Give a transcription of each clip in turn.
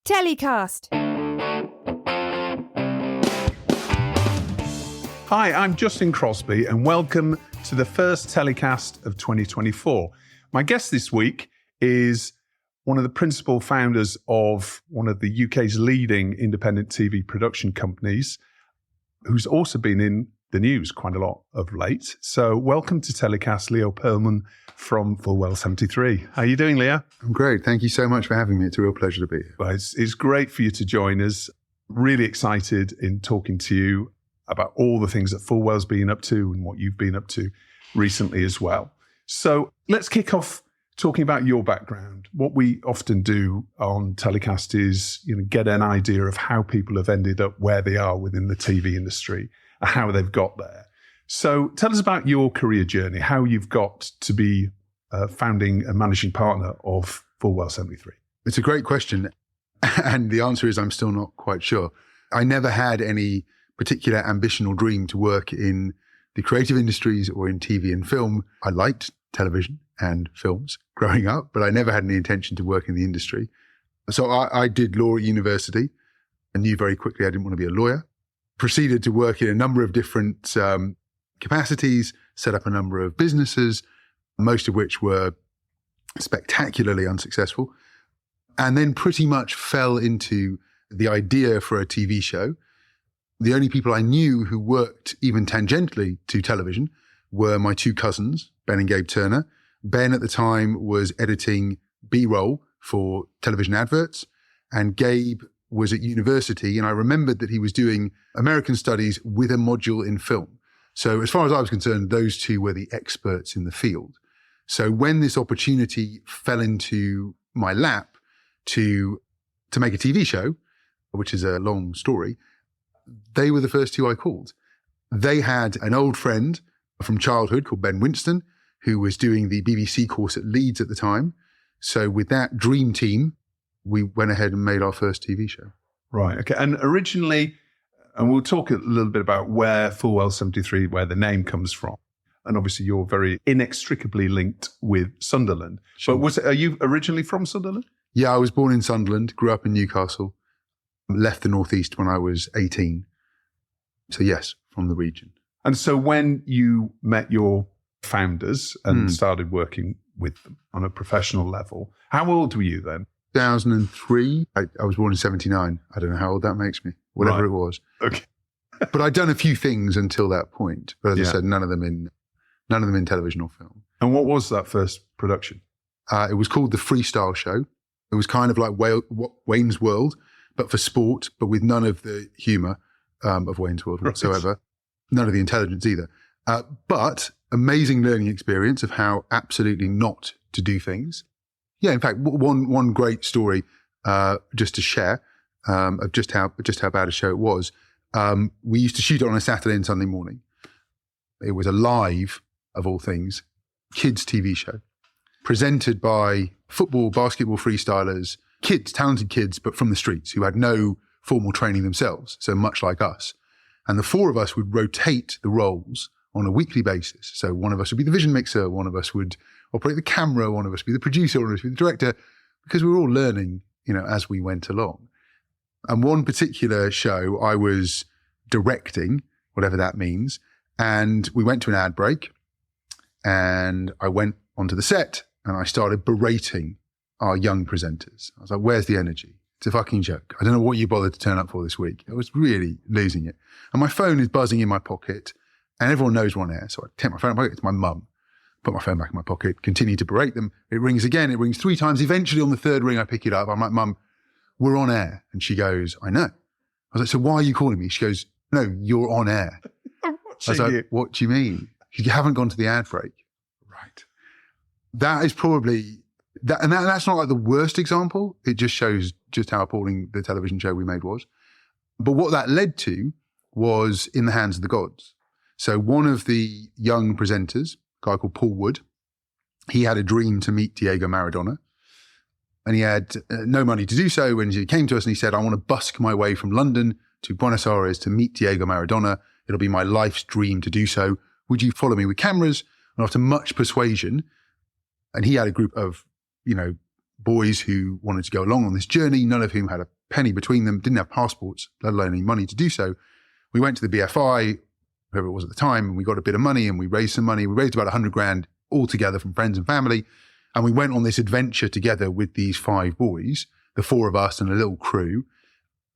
Telecast. Hi, I'm Justin Crosby and welcome to the first telecast of 2024. My guest this week is one of the principal founders of one of the UK's leading independent TV production companies, who's also been in the news quite a lot of late. So welcome to Telecast, Leo Pearlman from Fulwell 73. How are you doing, Leo? I'm great. Thank you so much for having me. It's a real pleasure to be here. Well, it's great for you to join us. Really excited in talking to you about all the things that Fulwell's been up to and what you've been up to recently as well. So let's kick off talking about your background. What we often do on Telecast is, get an idea of how people have ended up where they are within the TV industry, how they've got there. So tell us about your career journey, how you've got to be founding and managing partner of Fulwell 73. It's a great question. And the answer is I'm still not quite sure. I never had any particular ambition or dream to work in the creative industries or in TV and film. I liked television and films growing up, but I never had any intention to work in the industry. So I did law at university. I knew very quickly I didn't want to be a lawyer. Proceeded to work in a number of different capacities, set up a number of businesses, most of which were spectacularly unsuccessful, and then pretty much fell into the idea for a TV show. The only people I knew who worked even tangentially to television were my two cousins, Ben and Gabe Turner. Ben at the time was editing B-roll for television adverts, and Gabe was at university, and I remembered that he was doing American studies with a module in film. So as far as I was concerned, those two were the experts in the field. So when this opportunity fell into my lap to make a TV show, which is a long story, they were the first two I called. They had an old friend from childhood called Ben Winston, who was doing the BBC course at Leeds at the time. So with that dream team, we went ahead and made our first TV show. Right. Okay. And originally, and we'll talk a little bit about where Fulwell 73, where the name comes from. And obviously you're very inextricably linked with Sunderland. Sure. But are you originally from Sunderland? Yeah, I was born in Sunderland, grew up in Newcastle, left the Northeast when I was 18. So yes, from the region. And so when you met your founders and started working with them on a professional level, how old were you then? 2003. I was born in 79. I don't know how old that makes me, whatever it was. Okay. But I'd done a few things until that point. But as I said, none of them in television or film. And what was that first production? It was called The Freestyle Show. It was kind of like Wayne's World, but for sport, but with none of the humour of Wayne's World whatsoever. Right. None of the intelligence either. But amazing learning experience of how absolutely not to do things. Yeah, in fact, one great story just to share of just how bad a show it was. We used to shoot it on a Saturday and Sunday morning. It was a live, of all things, kids TV show presented by football, basketball freestylers, kids, talented kids, but from the streets who had no formal training themselves, so much like us. And the four of us would rotate the roles on a weekly basis. So one of us would be the vision mixer, one of us would operate the camera, one of us would be the producer, one of us would be the director, because we were all learning, as we went along. And one particular show I was directing, whatever that means, and we went to an ad break, and I went onto the set and I started berating our young presenters. I was like, where's the energy? It's a fucking joke. I don't know what you bothered to turn up for this week. I was really losing it. And my phone is buzzing in my pocket and everyone knows we're on air. So I take my phone out of my pocket. It's my mum. Put my phone back in my pocket, continue to berate them. It rings again. It rings 3 times. Eventually on the third ring, I pick it up. I'm like, Mum, we're on air. And she goes, I know. I was like, so why are you calling me? She goes, no, you're on air. I was like, what do you mean? You haven't gone to the ad break. Right. That is probably... that's not like the worst example. It just shows just how appalling the television show we made was. But what that led to was In the Hands of the Gods. So one of the young presenters, a guy called Paul Wood, he had a dream to meet Diego Maradona. And he had no money to do so when he came to us and he said, I want to busk my way from London to Buenos Aires to meet Diego Maradona. It'll be my life's dream to do so. Would you follow me with cameras? And after much persuasion, and he had a group of, boys who wanted to go along on this journey, none of whom had a penny between them, didn't have passports, let alone any money to do so. We went to the BFI, whoever it was at the time, and we got a bit of money and we raised some money. We raised about 100 grand all together from friends and family. And we went on this adventure together with these 5 boys, the 4 of us and a little crew.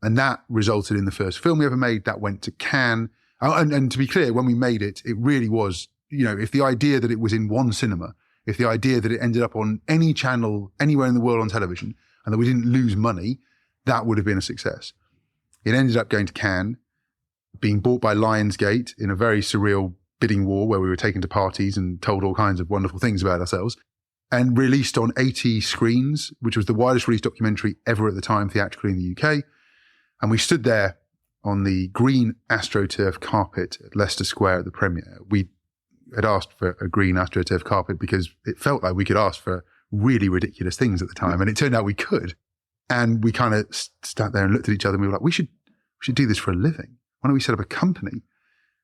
And that resulted in the first film we ever made. That went to Cannes. And to be clear, when we made it, it really was, if the idea that it was in one cinema, if the idea that it ended up on any channel anywhere in the world on television and that we didn't lose money, that would have been a success. It ended up going to Cannes, being bought by Lionsgate in a very surreal bidding war where we were taken to parties and told all kinds of wonderful things about ourselves, and released on 80 screens, which was the widest release documentary ever at the time theatrically in the UK. And we stood there on the green AstroTurf carpet at Leicester Square at the premiere. We had asked for a green AstroTurf carpet because it felt like we could ask for really ridiculous things at the time. And it turned out we could. And we kind of sat there and looked at each other and we were like, we should do this for a living. Why don't we set up a company?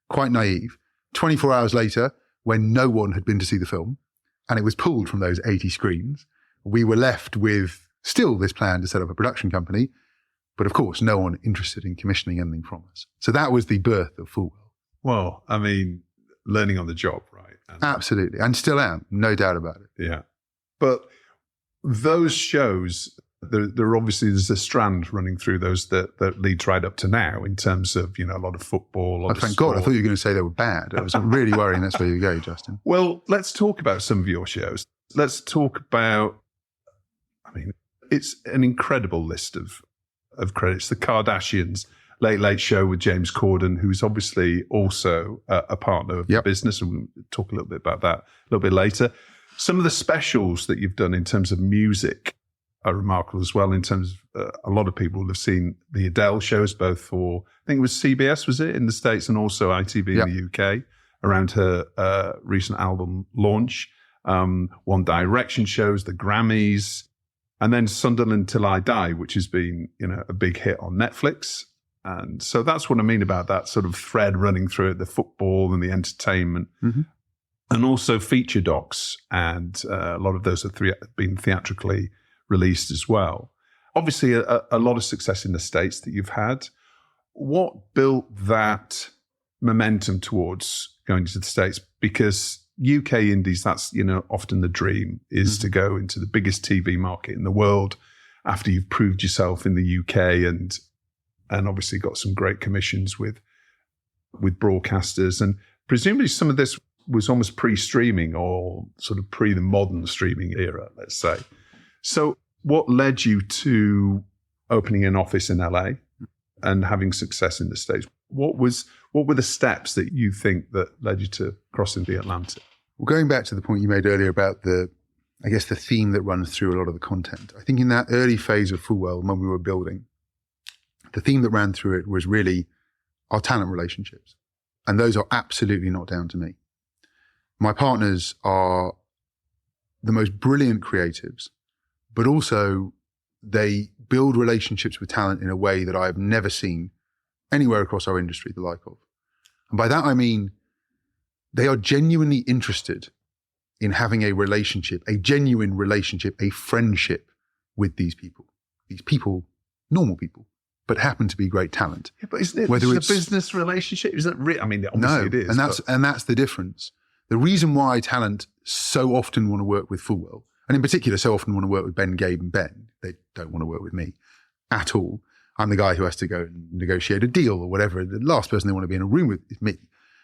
Quite naive. 24 hours later, when no one had been to see the film and it was pulled from those 80 screens, we were left with still this plan to set up a production company. But of course, no one interested in commissioning anything from us. So that was the birth of Fulwell. Well, I mean, learning on the job, right? Absolutely. And still am, no doubt about it. Yeah. But those shows, there's a strand running through those that leads right up to now in terms of, a lot of football. A lot of thank sport. God, I thought you were going to say they were bad. I was really worrying that's where you go, Justin. Well, let's talk about some of your shows. Let's talk about, it's an incredible list of credits. The Kardashians, Late Late Show with James Corden, who's obviously also a partner of the business, and we'll talk a little bit about that a little bit later. Some of the specials that you've done in terms of music are remarkable as well, in terms of a lot of people will have seen the Adele shows, both for, I think it was CBS, was it, in the States, and also ITV in the UK, around her recent album launch. One Direction shows, the Grammys, and then Sunderland Till I Die, which has been, a big hit on Netflix. And so that's what I mean about that sort of thread running through it, the football and the entertainment. Mm-hmm. And also feature docs. And a lot of those have been theatrically released as well. Obviously, a lot of success in the States that you've had. What built that momentum towards going to the States? Because UK indies, that's, often the dream is to go into the biggest TV market in the world after you've proved yourself in the UK and obviously got some great commissions with broadcasters. And presumably some of this was almost pre-streaming or sort of pre the modern streaming era, let's say. So what led you to opening an office in LA and having success in the States? What were the steps that you think that led you to crossing the Atlantic? Well, going back to the point you made earlier about the theme that runs through a lot of the content, I think in that early phase of Fulwell, when we were building, the theme that ran through it was really our talent relationships. And those are absolutely not down to me. My partners are the most brilliant creatives, but also they build relationships with talent in a way that I have never seen anywhere across our industry the like of. And by that, I mean, they are genuinely interested in having a relationship, a genuine relationship, a friendship with these people. These people, normal people, but happen to be great talent. Yeah, but isn't it a business relationship? Isn't it? Obviously no, it is. And that's the difference. The reason why talent so often want to work with Fulwell, and in particular so often want to work with Ben, Gabe and Ben, they don't want to work with me at all. I'm the guy who has to go and negotiate a deal or whatever. The last person they want to be in a room with is me.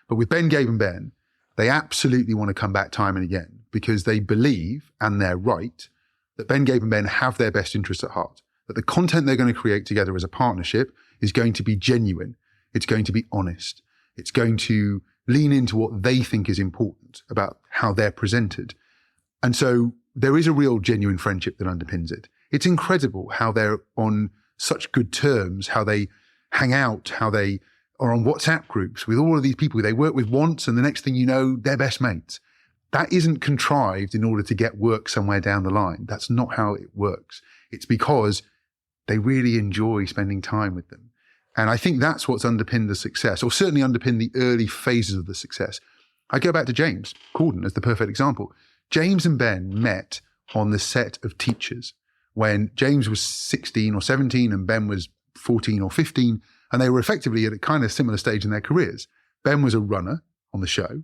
But with Ben, Gabe and Ben, they absolutely want to come back time and again because they believe, and they're right, that Ben, Gabe and Ben have their best interests at heart, that the content they're going to create together as a partnership is going to be genuine. It's going to be honest. It's going to lean into what they think is important about how they're presented. And so there is a real genuine friendship that underpins it. It's incredible how they're on such good terms, how they hang out, how they are on WhatsApp groups with all of these people they work with once, and the next thing you know, they're best mates. That isn't contrived in order to get work somewhere down the line. That's not how it works. It's because they really enjoy spending time with them. And I think that's what's underpinned the success, or certainly underpinned the early phases of the success. I go back to James Corden as the perfect example. James and Ben met on the set of Teachers, when James was 16 or 17 and Ben was 14 or 15, and they were effectively at a kind of similar stage in their careers. Ben was a runner on the show.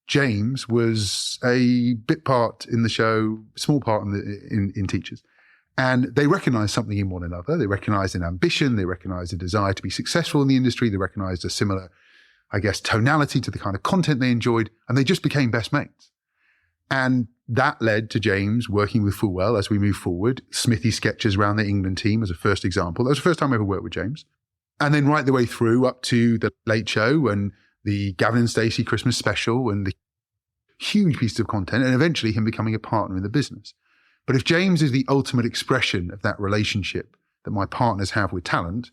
James was a bit part in the show, small part in Teachers. And they recognized something in one another. They recognized an ambition. They recognized a desire to be successful in the industry. They recognized a similar, I guess, tonality to the kind of content they enjoyed. And they just became best mates. And that led to James working with Fulwell as we move forward. Smithy sketches around the England team as a first example. That was the first time I ever worked with James. And then right the way through up to The Late Show and the Gavin and Stacey Christmas special and the huge piece of content, and eventually him becoming a partner in the business. But if James is the ultimate expression of that relationship that my partners have with talent,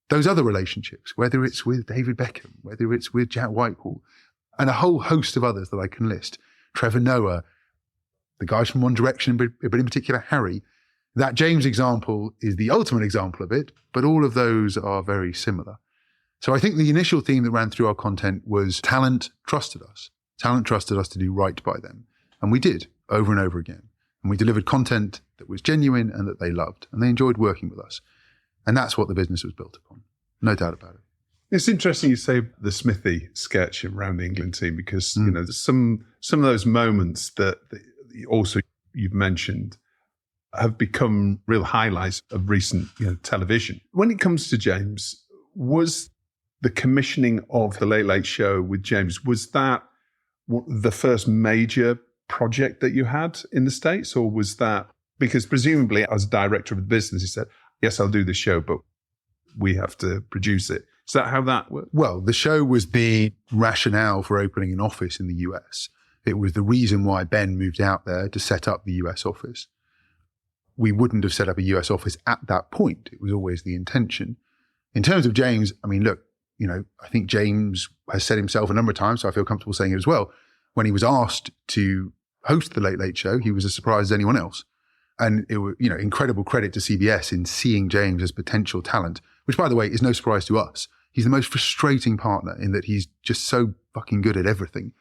those other relationships, whether it's with David Beckham, whether it's with Jack Whitehall, and a whole host of others that I can list, Trevor Noah, the guys from One Direction, but in particular Harry, that James example is the ultimate example of it, but all of those are very similar. So I think the initial theme that ran through our content was talent trusted us. Talent trusted us to do right by them. And we did over and over again. And we delivered content that was genuine and that they loved. And they enjoyed working with us. And that's what the business was built upon. No doubt about it. It's interesting you say the Smithy sketch around the England team because, you know, some of those moments that also you've mentioned have become real highlights of recent, television. When it comes to James, was the commissioning of The Late Late Show with James, was that the first major project that you had in the States? Or was that, because presumably as director of the business, he said, yes, I'll do the show, but we have to produce it. Is that how that worked? Well, the show was the rationale for opening an office in the US. It was the reason why Ben moved out there to set up the US office. We wouldn't have set up a US office at that point. It was always the intention. In terms of James, I mean, look, I think James has said himself a number of times, so I feel comfortable saying it as well. When he was asked to host The Late Late Show, he was as surprised as anyone else. And it was, incredible credit to CBS in seeing James as potential talent, which, by the way, is no surprise to us. He's the most frustrating partner in that he's just so fucking good at everything.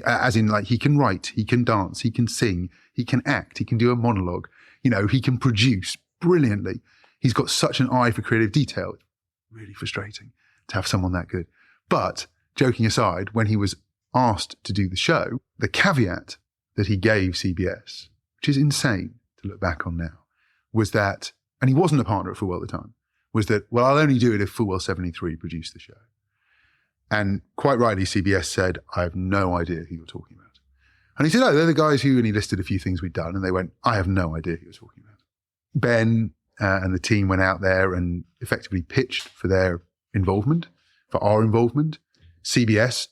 As in, like, he can write, he can dance, he can sing, he can act, he can do a monologue, he can produce brilliantly. He's got such an eye for creative detail. It's really frustrating to have someone that good. But joking aside, when he was asked to do the show, the caveat that he gave CBS, which is insane to look back on now, was that, and he wasn't a partner at Fulwell at the time, was that, well, I'll only do it if Fulwell 73 produced the show. And quite rightly, CBS said, I have no idea who you're talking about. And he said, oh, they're the guys who, and he listed a few things we'd done, and they went, I have no idea who you're talking about. Ben and the team went out there and effectively pitched for their involvement, for our involvement. CBS,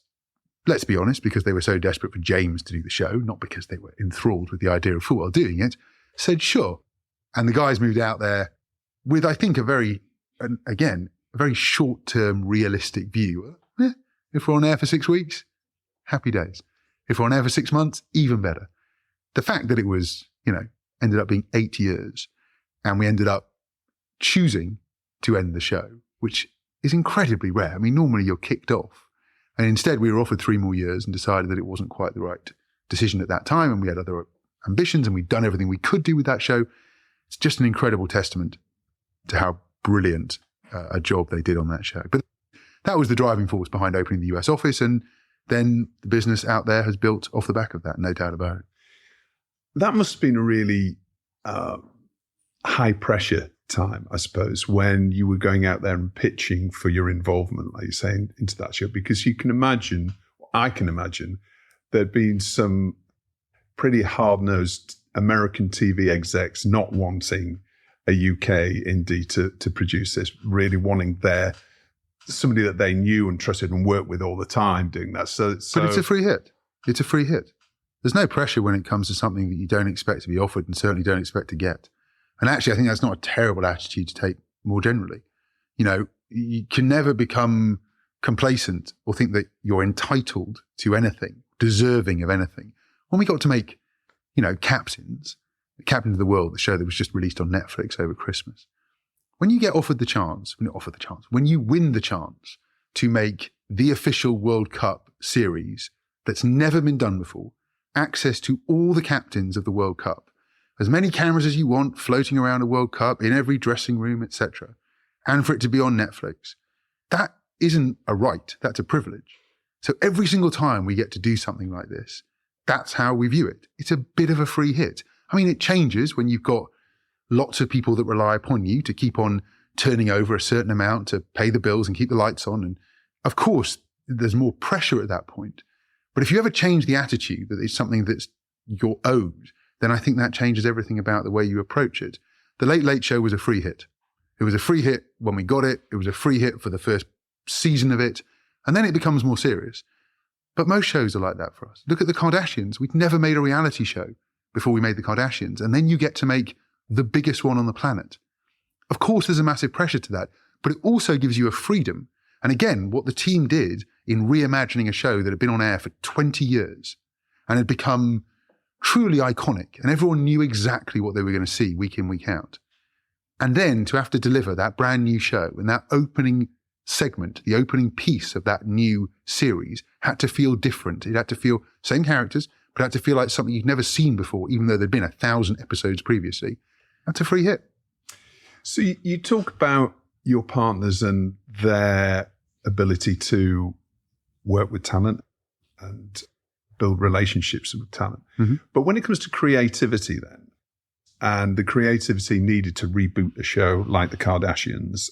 let's be honest, because they were so desperate for James to do the show, not because they were enthralled with the idea of Fulwell doing it, said sure. And the guys moved out there with, I think, a very short-term realistic view. If we're on air for 6 weeks, happy days. If we're on air for 6 months, even better. The fact that it was, ended up being 8 years, and we ended up choosing to end the show, which is incredibly rare. I mean, normally you're kicked off. And instead we were offered 3 more years and decided that it wasn't quite the right decision at that time. And we had other ambitions and we'd done everything we could do with that show. It's just an incredible testament to how brilliant a job they did on that show. But that was the driving force behind opening the US office. And then the business out there has built off the back of that, no doubt about it. That must have been a really high pressure time, I suppose, when you were going out there and pitching for your involvement, like you're saying, into that show, because I can imagine there'd been some pretty hard-nosed American TV execs not wanting a UK indie to produce this, really wanting somebody that they knew and trusted and worked with all the time doing that. So but it's a free hit. It's a free hit. There's no pressure when it comes to something that you don't expect to be offered and certainly don't expect to get. And actually, I think that's not a terrible attitude to take more generally. You can never become complacent or think that you're entitled to anything, deserving of anything. When we got to make, Captains of the World, the show that was just released on Netflix over Christmas, when you get when you win the chance to make the official World Cup series that's never been done before, access to all the captains of the World Cup, as many cameras as you want floating around a World Cup in every dressing room, etc., and for it to be on Netflix. That isn't a right, that's a privilege. So every single time we get to do something like this, that's how we view it. It's a bit of a free hit. I mean, it changes when you've got lots of people that rely upon you to keep on turning over a certain amount to pay the bills and keep the lights on. And of course, there's more pressure at that point. But if you ever change the attitude that it's something that's you're owed, then I think that changes everything about the way you approach it. The Late Late Show was a free hit. It was a free hit when we got it. It was a free hit for the first season of it. And then it becomes more serious. But most shows are like that for us. Look at the Kardashians. We'd never made a reality show before we made the Kardashians. And then you get to make the biggest one on the planet. Of course, there's a massive pressure to that, but it also gives you a freedom. And again, what the team did in reimagining a show that had been on air for 20 years and had become truly iconic, and everyone knew exactly what they were going to see week in, week out. And then to have to deliver that brand new show and that opening segment, the opening piece of that new series had to feel different. It had to feel same characters, but it had to feel like something you'd never seen before, even though there'd been 1,000 episodes previously. That's a free hit. So you talk about your partners and their ability to work with talent and build relationships with talent. Mm-hmm. But when it comes to creativity then, and the creativity needed to reboot a show like the Kardashians,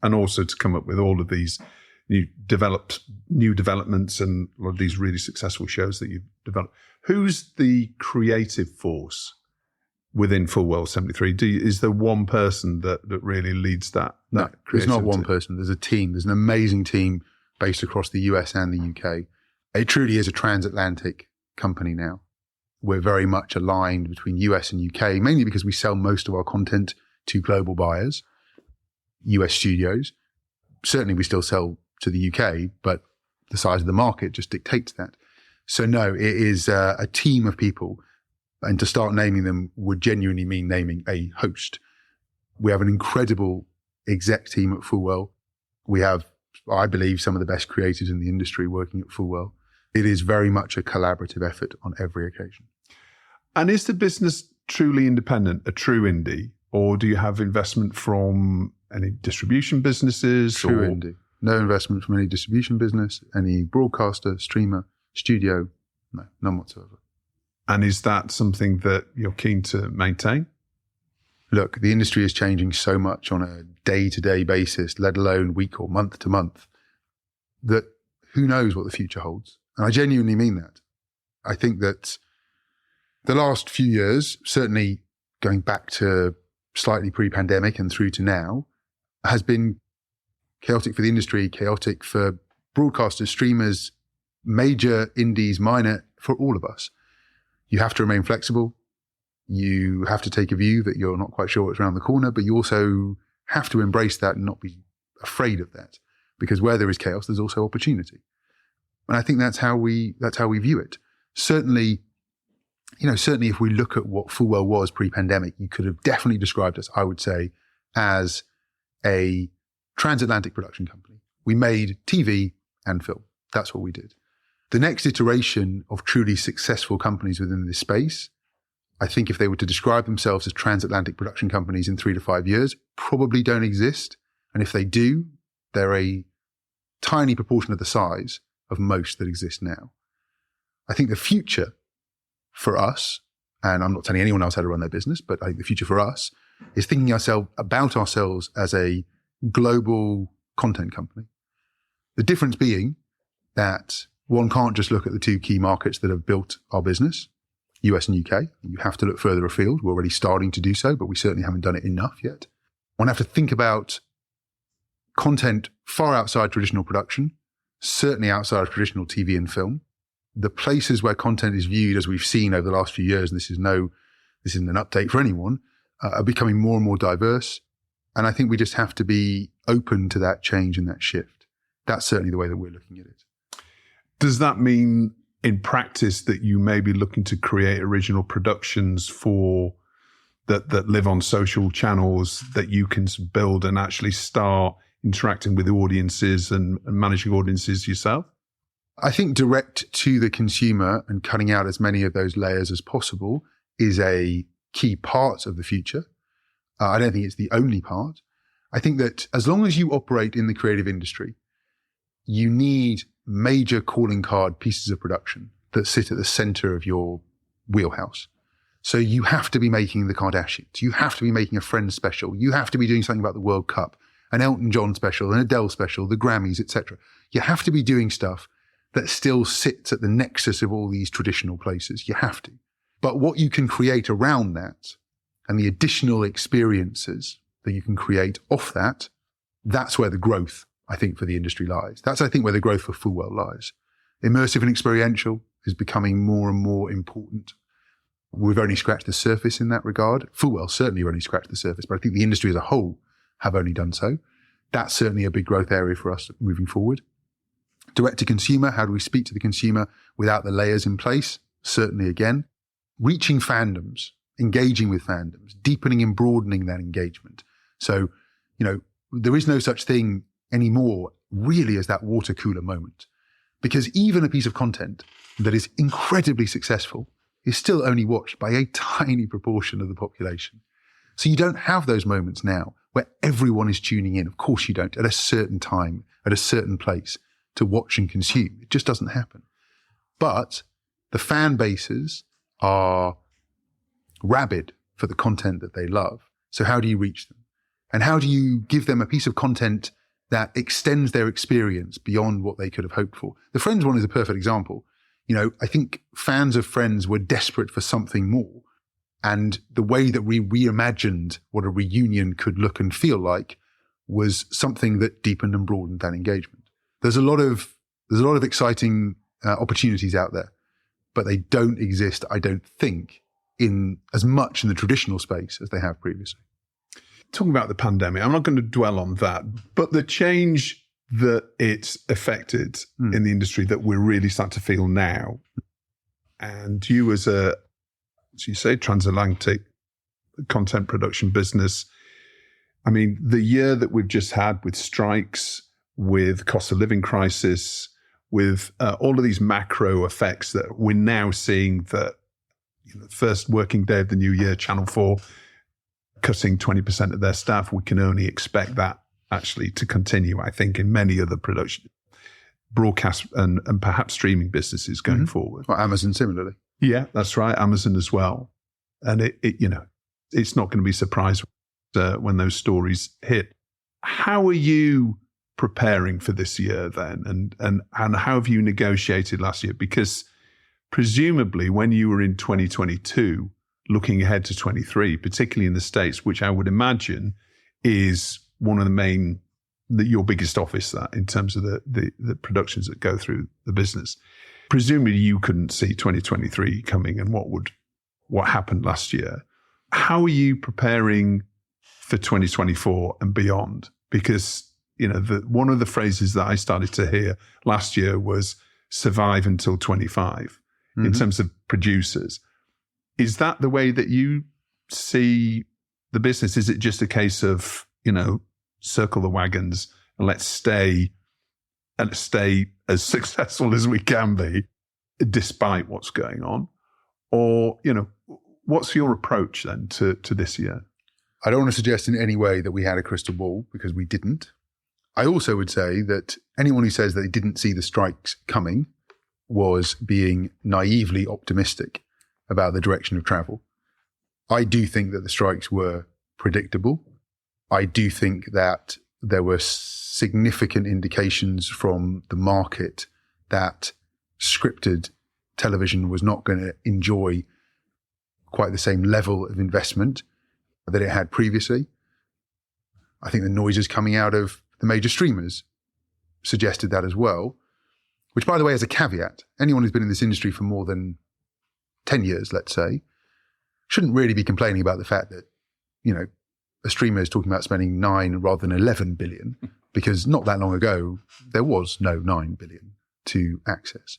and also to come up with all of these new developments and a lot of these really successful shows that you've developed, who's the creative force within Fulwell 73? Is there one person that really leads that? No, there's not one person. There's a team. There's an amazing team based across the US and the UK. It truly is a transatlantic company now. We're very much aligned between US and UK, mainly because we sell most of our content to global buyers, US studios. Certainly we still sell to the UK, but the size of the market just dictates that. So no, it is a team of people. And to start naming them would genuinely mean naming a host. We have an incredible exec team at Fulwell. We have, I believe, some of the best creatives in the industry working at Fulwell. It is very much a collaborative effort on every occasion. And is the business truly independent, a true indie, or do you have investment from any distribution businesses? True indie. No investment from any distribution business, any broadcaster, streamer, studio. No, none whatsoever. And is that something that you're keen to maintain? Look, the industry is changing so much on a day-to-day basis, let alone week or month to month, that who knows what the future holds. And I genuinely mean that. I think that the last few years, certainly going back to slightly pre-pandemic and through to now, has been chaotic for the industry, chaotic for broadcasters, streamers, major indies, minor, for all of us. You have to remain flexible. You have to take a view that you're not quite sure what's around the corner, but you also have to embrace that and not be afraid of that, because where there is chaos, there's also opportunity. And I think that's how we view it. Certainly if we look at what Fulwell was pre-pandemic, you could have definitely described us, I would say, as a transatlantic production company. We made TV and film. That's what we did. The next iteration of truly successful companies within this space, I think if they were to describe themselves as transatlantic production companies in 3 to 5 years, probably don't exist. And if they do, they're a tiny proportion of the size of most that exist now. I think the future for us, and I'm not telling anyone else how to run their business, but I think the future for us is thinking about ourselves as a global content company. The difference being that one can't just look at the two key markets that have built our business, US and UK. You have to look further afield. We're already starting to do so, but we certainly haven't done it enough yet. One have to think about content far outside traditional production, certainly outside of traditional TV and film. The places where content is viewed, as we've seen over the last few years, and this isn't an update for anyone, are becoming more and more diverse. And I think we just have to be open to that change and that shift. That's certainly the way that we're looking at it. Does that mean in practice that you may be looking to create original productions for that live on social channels that you can build and actually start interacting with audiences and managing audiences yourself? I think direct to the consumer and cutting out as many of those layers as possible is a key parts of the future. I don't think it's the only part. I think that as long as you operate in the creative industry, you need major calling card pieces of production that sit at the center of your wheelhouse. So you have to be making the Kardashians. You have to be making a Friends special. You have to be doing something about the World Cup, an Elton John special, an Adele special, the Grammys, etc. You have to be doing stuff that still sits at the nexus of all these traditional places. You have to. But what you can create around that and the additional experiences that you can create off that, that's where the growth, I think, for the industry lies. That's, I think, where the growth for Fulwell lies. Immersive and experiential is becoming more and more important. We've only scratched the surface in that regard. Fulwell certainly only scratched the surface, but I think the industry as a whole have only done so. That's certainly a big growth area for us moving forward. Direct to consumer, how do we speak to the consumer without the layers in place? Certainly again. Reaching fandoms, engaging with fandoms, deepening and broadening that engagement. So, there is no such thing anymore really as that water cooler moment. Because even a piece of content that is incredibly successful is still only watched by a tiny proportion of the population. So you don't have those moments now where everyone is tuning in. Of course you don't, at a certain time, at a certain place to watch and consume. It just doesn't happen. But the fan bases are rabid for the content that they love. So how do you reach them? And how do you give them a piece of content that extends their experience beyond what they could have hoped for? The Friends one is a perfect example. I think fans of Friends were desperate for something more. And the way that we reimagined what a reunion could look and feel like was something that deepened and broadened that engagement. There's a lot of exciting opportunities out there, but they don't exist, I don't think, in as much in the traditional space as they have previously. Talking about the pandemic, I'm not going to dwell on that, but the change that it's affected in the industry that we're really starting to feel now, and you as you say, transatlantic content production business, I mean, the year that we've just had with strikes, with cost of living crisis, with all of these macro effects that we're now seeing, that the first working day of the new year, Channel 4 cutting 20% of their staff, we can only expect that actually to continue, I think, in many other production, broadcast and perhaps streaming businesses going forward. Well, Amazon similarly. Yeah, that's right. Amazon as well. And it's not going to be surprised when those stories hit. How are you preparing for this year then? And how have you negotiated last year? Because presumably when you were in 2022, looking ahead to 23, particularly in the States, which I would imagine is one of the main, your biggest office that in terms of the productions that go through the business. Presumably you couldn't see 2023 coming and what happened last year. How are you preparing for 2024 and beyond? Because, one of the phrases that I started to hear last year was survive until 25 in terms of producers. Is that the way that you see the business? Is it just a case of, circle the wagons and let's stay as successful as we can be despite what's going on? Or, what's your approach then to this year? I don't want to suggest in any way that we had a crystal ball, because we didn't. I also would say that anyone who says that they didn't see the strikes coming was being naively optimistic about the direction of travel. I do think that the strikes were predictable. I do think that there were significant indications from the market that scripted television was not going to enjoy quite the same level of investment that it had previously. I think the noises coming out of the major streamers suggested that as well, which, by the way, as a caveat, anyone who's been in this industry for more than 10 years, let's say, shouldn't really be complaining about the fact that, a streamer is talking about spending 9 rather than 11 billion, because not that long ago, there was no 9 billion to access.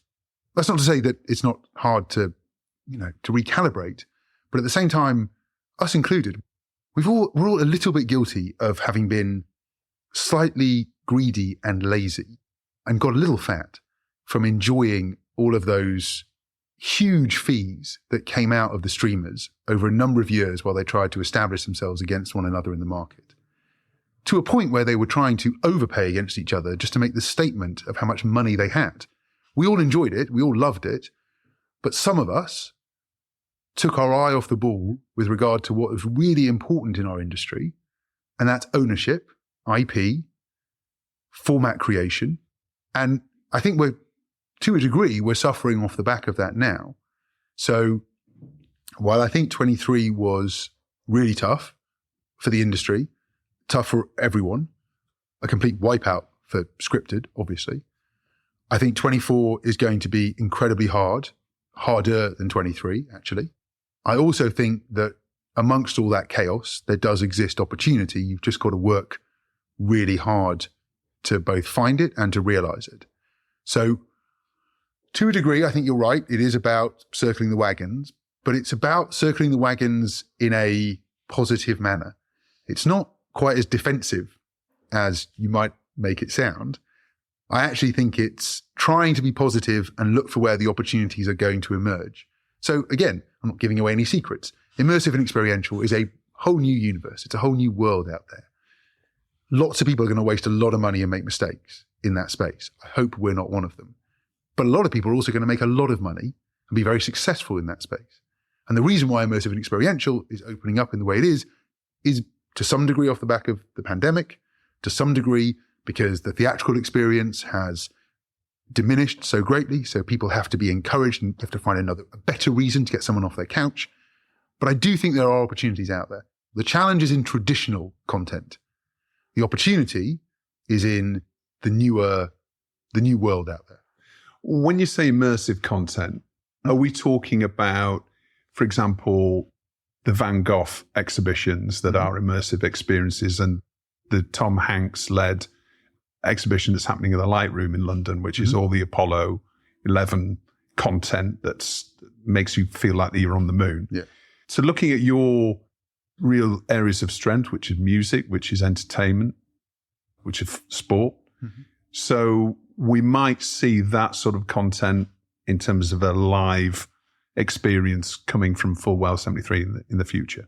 That's not to say that it's not hard to recalibrate, but at the same time, us included, we're all a little bit guilty of having been slightly greedy and lazy and got a little fat from enjoying all of those huge fees that came out of the streamers over a number of years while they tried to establish themselves against one another in the market, to a point where they were trying to overpay against each other just to make the statement of how much money they had. We all enjoyed it, we all loved it, but some of us took our eye off the ball with regard to what was really important in our industry, and that's ownership, IP, format creation. And I think to a degree, we're suffering off the back of that now. So while I think 23 was really tough for the industry, tough for everyone, a complete wipeout for scripted, obviously, I think 24 is going to be incredibly harder than 23, actually. I also think that amongst all that chaos, there does exist opportunity. You've just got to work really hard to both find it and to realize it. So to a degree, I think you're right. It is about circling the wagons, but it's about circling the wagons in a positive manner. It's not quite as defensive as you might make it sound. I actually think it's trying to be positive and look for where the opportunities are going to emerge. So again, I'm not giving away any secrets. Immersive and experiential is a whole new universe. It's a whole new world out there. Lots of people are going to waste a lot of money and make mistakes in that space. I hope we're not one of them. But a lot of people are also going to make a lot of money and be very successful in that space. And the reason why immersive and experiential is opening up in the way it is to some degree off the back of the pandemic, to some degree because the theatrical experience has diminished so greatly, so people have to be encouraged and have to find a better reason to get someone off their couch. But I do think there are opportunities out there. The challenge is in traditional content. The opportunity is in the new world out there. When you say immersive content, are we talking about, for example, the Van Gogh exhibitions that are immersive experiences and the Tom Hanks-led exhibition that's happening in the Light Room in London, which is all the Apollo 11 content that makes you feel like you're on the moon? Yeah. So looking at your real areas of strength, which is music, which is entertainment, which is sport. Mm-hmm. So we might see that sort of content in terms of a live experience coming from Fulwell 73 in the future.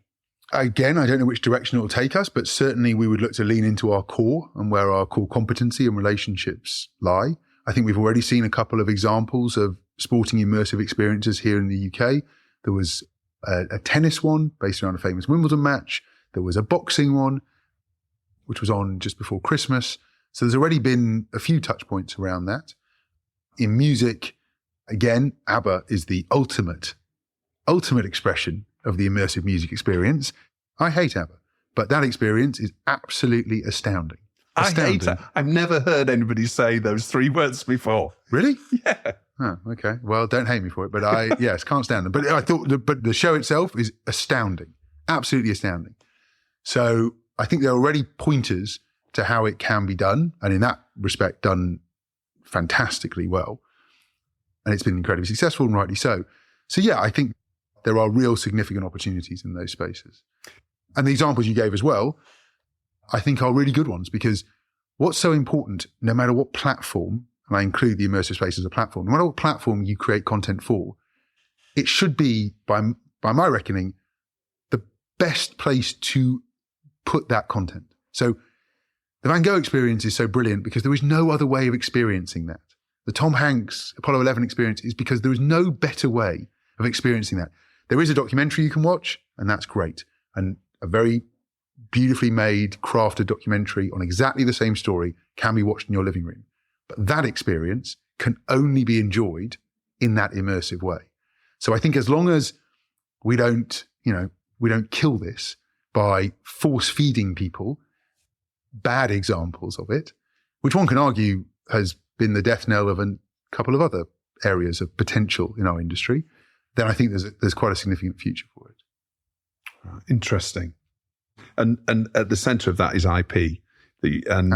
Again, I don't know which direction it will take us, but certainly we would look to lean into our core and where our core competency and relationships lie. I think we've already seen a couple of examples of sporting immersive experiences here in the UK. There was a tennis one based around a famous Wimbledon match. There was a boxing one, which was on just before Christmas. So there's already been a few touch points around that. In music, again, ABBA is the ultimate expression of the immersive music experience. I hate ABBA, but that experience is absolutely astounding. I hate it. I've never heard anybody say those three words before. Really? Yeah. Oh, okay. Well, don't hate me for it, but yes, can't stand them. But I thought, but the show itself is astounding, absolutely astounding. So I think there are already pointers to how it can be done, and in that respect, done fantastically well. And it's been incredibly successful, and rightly so. So yeah, I think there are real significant opportunities in those spaces. And the examples you gave as well, I think are really good ones, because what's so important, no matter what platform, and I include the immersive space as a platform, no matter what platform you create content for, it should be, by my reckoning, the best place to put that content. So the Van Gogh experience is so brilliant because there is no other way of experiencing that. The Tom Hanks Apollo 11 experience is because there is no better way of experiencing that. There is a documentary you can watch, and that's great. And a very beautifully made, crafted documentary on exactly the same story can be watched in your living room. But that experience can only be enjoyed in that immersive way. So I think as long as we don't kill this by force feeding people bad examples of it, which one can argue has been the death knell of a couple of other areas of potential in our industry, then I think there's quite a significant future for it. Interesting. And at the center of that is IP. And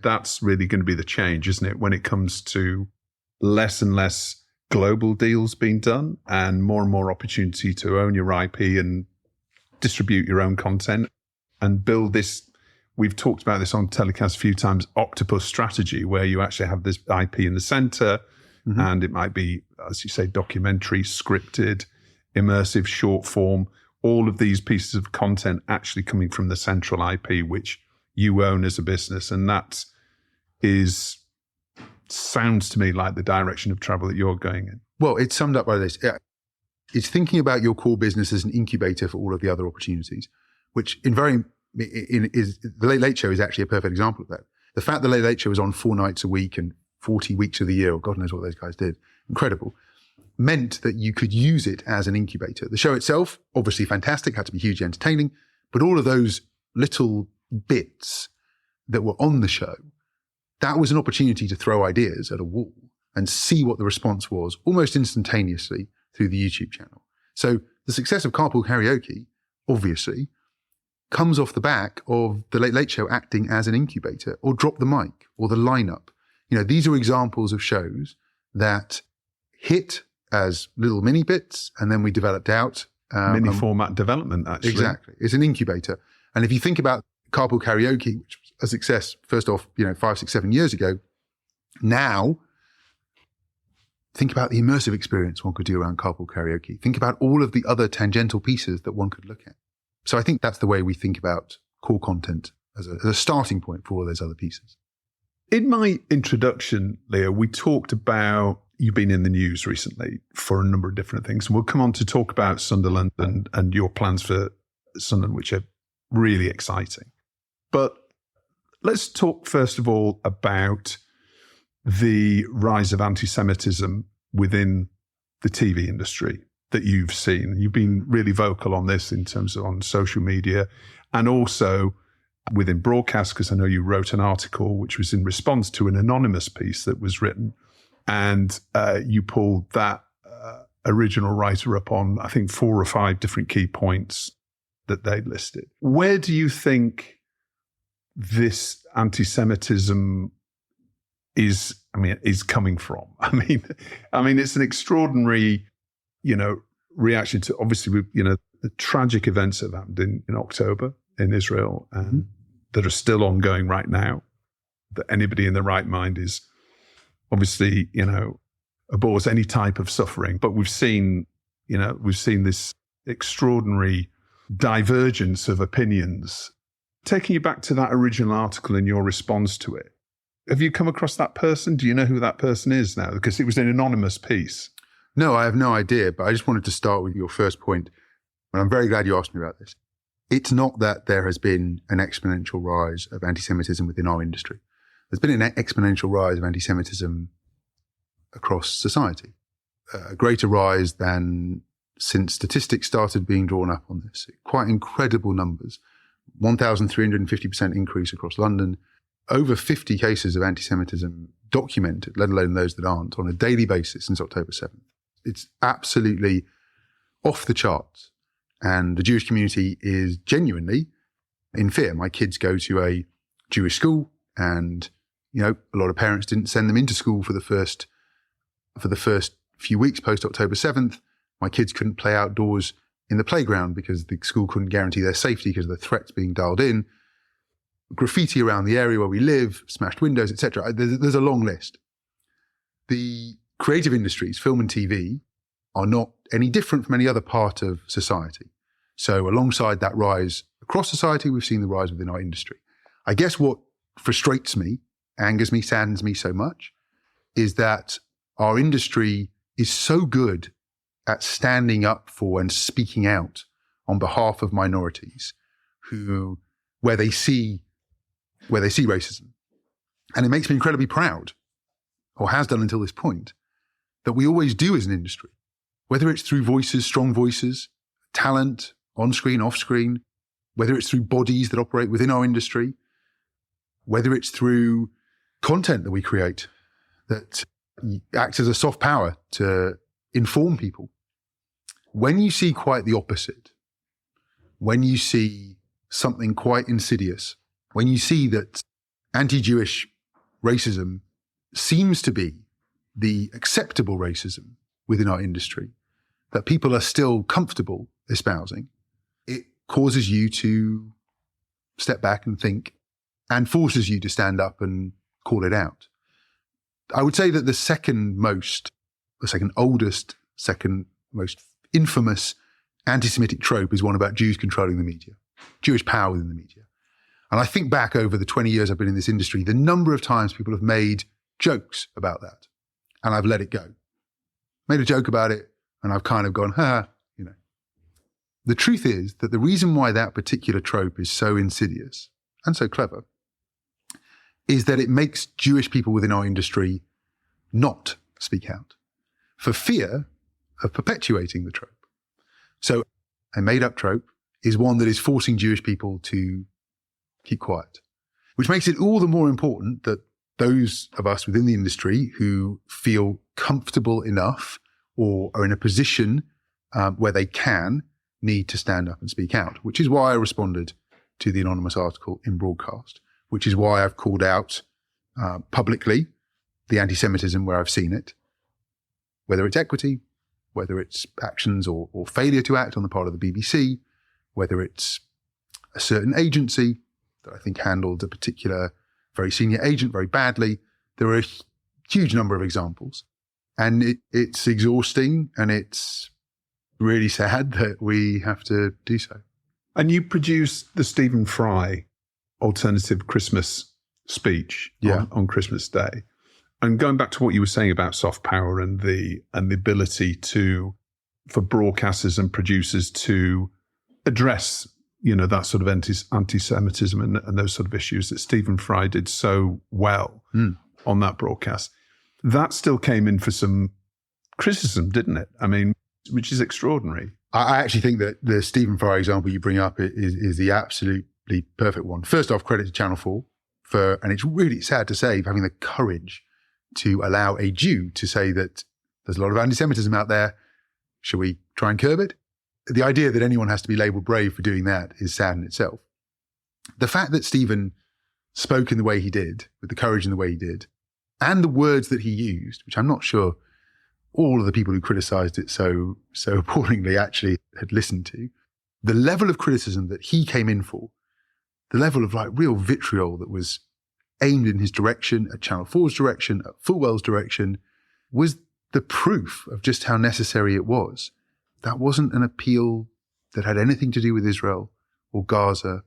that's really going to be the change, isn't it? When it comes to less and less global deals being done and more opportunity to own your IP and distribute your own content and build this. We've talked about this on telecast a few times, octopus strategy, where you actually have this IP in the center, and it might be as you say, documentary, scripted, immersive, short form, all of these pieces of content actually coming from the central IP, which you own as a business. And that sounds to me like the direction of travel that you're going in. Well, it's summed up by this. It's thinking about your core business as an incubator for all of the other opportunities, which the Late Late Show is actually a perfect example of that. The fact the Late Late Show was on 4 nights a week and 40 weeks of the year, or God knows what those guys did, incredible, meant that you could use it as an incubator. The show itself, obviously fantastic, had to be hugely entertaining, but all of those little bits that were on the show, that was an opportunity to throw ideas at a wall and see what the response was almost instantaneously through the YouTube channel. So the success of Carpool Karaoke, obviously, comes off the back of the Late Late Show acting as an incubator, or Drop the Mic, or The Lineup. These are examples of shows that hit as little mini bits, and then we developed out. Mini format development, actually. Exactly. It's an incubator. And if you think about Carpool Karaoke, which was a success, first off, 5, 6, 7 years ago, now think about the immersive experience one could do around Carpool Karaoke. Think about all of the other tangential pieces that one could look at. So I think that's the way we think about core content as a starting point for all those other pieces. In my introduction, Leo, we talked about you've been in the news recently for a number of different things. And we'll come on to talk about Sunderland and your plans for Sunderland, which are really exciting. But let's talk first of all about the rise of anti-Semitism within the TV industry that you've seen. You've been really vocal on this in terms of on social media and also within broadcast, because I know you wrote an article which was in response to an anonymous piece that was written, and you pulled that original writer up on, I think, 4 or 5 different key points that they listed. Where do you think this anti-Semitism is coming from? I mean, it's an extraordinary, reaction to obviously, the tragic events that happened in October in Israel and that are still ongoing right now, that anybody in their right mind is obviously, abhors any type of suffering. But we've seen this extraordinary divergence of opinions. Taking you back to that original article and your response to it, have you come across that person? Do you know who that person is now? Because it was an anonymous piece. No, I have no idea, but I just wanted to start with your first point. And I'm very glad you asked me about this. It's not that there has been an exponential rise of anti-Semitism within our industry. There's been an exponential rise of anti-Semitism across society, a greater rise than since statistics started being drawn up on this. Quite incredible numbers, 1,350% increase across London, over 50 cases of anti-Semitism documented, let alone those that aren't, on a daily basis since October 7th. It's absolutely off the charts. And the Jewish community is genuinely in fear. My kids go to a Jewish school, and, a lot of parents didn't send them into school for the first few weeks post October 7th. My kids couldn't play outdoors in the playground because the school couldn't guarantee their safety because of the threats being dialed in. Graffiti around the area where we live, smashed windows, etc. There's a long list. The creative industries, film and TV, are not any different from any other part of society. So alongside that rise across society, we've seen the rise within our industry. I guess what frustrates me, angers me, saddens me so much is that our industry is so good at standing up for and speaking out on behalf of minorities where they see racism. And it makes me incredibly proud, or has done until this point, that we always do as an industry, whether it's through voices, strong voices, talent, on screen, off screen, whether it's through bodies that operate within our industry, whether it's through content that we create that acts as a soft power to inform people. When you see quite the opposite, when you see something quite insidious, when you see that anti-Jewish racism seems to be the acceptable racism within our industry, that people are still comfortable espousing, it causes you to step back and think, and forces you to stand up and call it out. I would say that the second most the second oldest, second most infamous anti-Semitic trope is one about Jews controlling the media, Jewish power within the media. And I think back over the 20 years I've been in this industry, the number of times people have made jokes about that, and I've let it go. Made a joke about it, and I've kind of gone, you know. The truth is that the reason why that particular trope is so insidious and so clever is that it makes Jewish people within our industry not speak out for fear of perpetuating the trope. So a made-up trope is one that is forcing Jewish people to keep quiet, which makes it all the more important that those of us within the industry who feel comfortable enough or are in a position where they can need to stand up and speak out, which is why I responded to the anonymous article in Broadcast, which is why I've called out publicly the anti-Semitism where I've seen it, whether it's equity, whether it's actions or failure to act on the part of the BBC, whether it's a certain agency that I think handled a particular very senior agent very badly. There are a huge number of examples. And it's exhausting, and it's really sad that we have to do so. And you produced the Stephen Fry alternative Christmas speech on Christmas Day. And going back to what you were saying about soft power and the ability for broadcasters and producers to address, that sort of anti-Semitism and those sort of issues that Stephen Fry did so well on that broadcast, that still came in for some criticism, didn't it? I mean, which is extraordinary. I actually think that the Stephen Fry example you bring up is the absolutely perfect one. First off, credit to Channel 4 and it's really sad to say, having the courage to allow a Jew to say that there's a lot of anti-Semitism out there. Should we try and curb it? The idea that anyone has to be labelled brave for doing that is sad in itself. The fact that Stephen spoke in the way he did, with the courage in the way he did, and the words that he used, which I'm not sure all of the people who criticised it so appallingly actually had listened to, the level of criticism that he came in for, the level of real vitriol that was aimed in his direction, at Channel 4's direction, at Fulwell's direction, was the proof of just how necessary it was. That wasn't an appeal that had anything to do with Israel or Gaza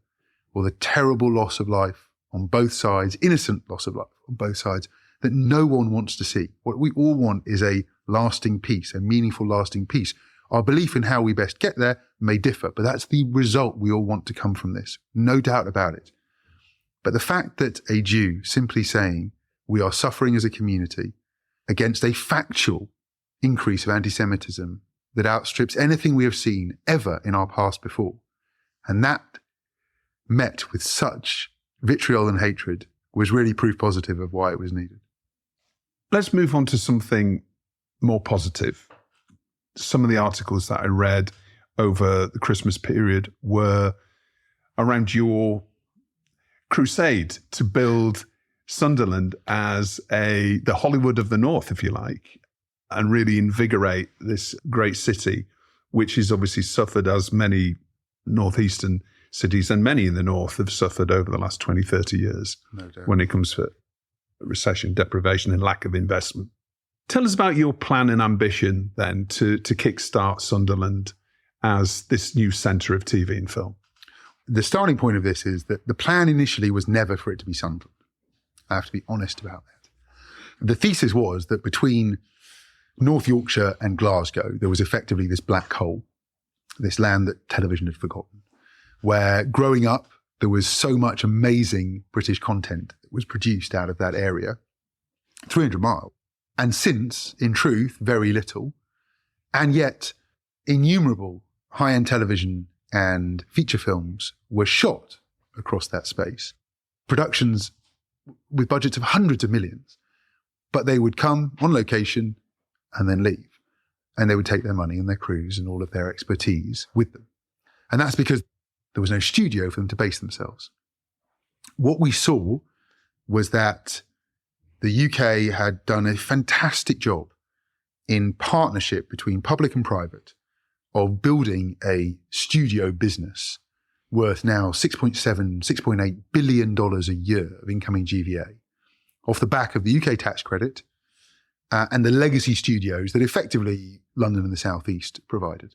or the terrible loss of life on both sides, innocent loss of life on both sides, that no one wants to see. What we all want is a lasting peace, a meaningful lasting peace. Our belief in how we best get there may differ, but that's the result we all want to come from this. No doubt about it. But the fact that a Jew simply saying we are suffering as a community against a factual increase of anti-Semitism that outstrips anything we have seen ever in our past before, and that met with such vitriol and hatred, was really proof positive of why it was needed. Let's move on to something more positive. Some of the articles that I read over the Christmas period were around your crusade to build Sunderland as the Hollywood of the North, if you like, and really invigorate this great city, which has obviously suffered, as many northeastern cities and many in the north have suffered over the last 20, 30 years when it comes to recession, deprivation and lack of investment. Tell us about your plan and ambition then to kickstart Sunderland as this new centre of TV and film. The starting point of this is that the plan initially was never for it to be Sunderland. I have to be honest about that. The thesis was that between North Yorkshire and Glasgow, there was effectively this black hole, this land that television had forgotten, where growing up, there was so much amazing British content that was produced out of that area, 300 miles. And since, in truth, very little, and yet innumerable high-end television and feature films were shot across that space. Productions with budgets of hundreds of millions, but they would come on location and then leave. And they would take their money and their crews and all of their expertise with them. And that's because there was no studio for them to base themselves. What we saw was that the UK had done a fantastic job in partnership between public and private of building a studio business worth now $6.7, $6.8 billion a year of incoming GVA off the back of the UK tax credit, and the legacy studios that effectively London and the South East provided.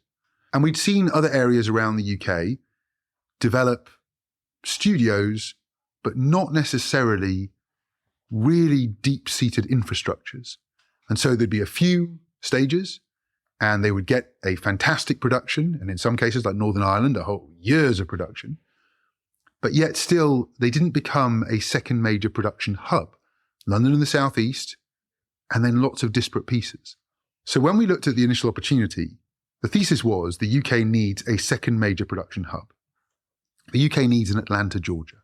And we'd seen other areas around the UK develop studios, but not necessarily really deep-seated infrastructures. And so there'd be a few stages, and they would get a fantastic production, and in some cases, like Northern Ireland, a whole years of production. But yet still, they didn't become a second major production hub. London and the South East, and then lots of disparate pieces. So when we looked at the initial opportunity, the thesis was the UK needs a second major production hub. The UK needs an Atlanta, Georgia.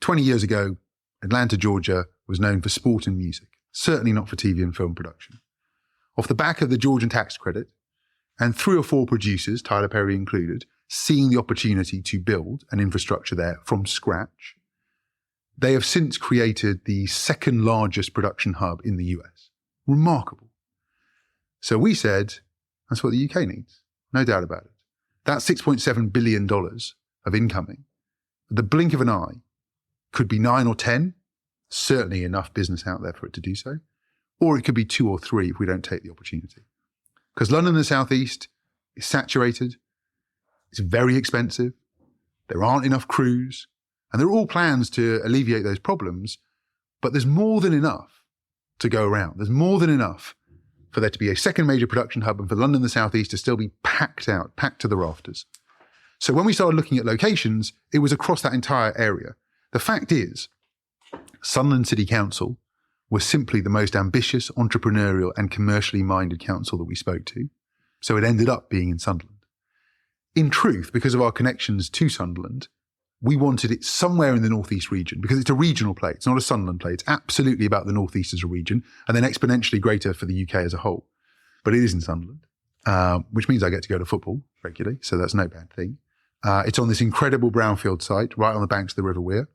20 years ago, Atlanta, Georgia was known for sport and music, certainly not for TV and film production. Off the back of the Georgian tax credit, and 3 or 4 producers, Tyler Perry included, seeing the opportunity to build an infrastructure there from scratch, they have since created the second largest production hub in the US. Remarkable. So we said, that's what the UK needs. No doubt about it. That $6.7 billion of incoming, at the blink of an eye, could be 9 or 10, certainly enough business out there for it to do so, or it could be 2 or 3 if we don't take the opportunity. Because London and the South East is saturated, it's very expensive, there aren't enough crews, and there are all plans to alleviate those problems, but there's more than enough to go around. There's more than enough for there to be a second major production hub and for London and the South East to still be packed out, packed to the rafters. So when we started looking at locations, it was across that entire area. The fact is, Sunderland City Council was simply the most ambitious, entrepreneurial and commercially minded council that we spoke to. So it ended up being in Sunderland. In truth, because of our connections to Sunderland, we wanted it somewhere in the Northeast region because it's a regional play. It's not a Sunderland play. It's absolutely about the Northeast as a region and then exponentially greater for the UK as a whole. But it is in Sunderland, which means I get to go to football regularly. So that's no bad thing. It's on this incredible brownfield site right on the banks of the River Wear.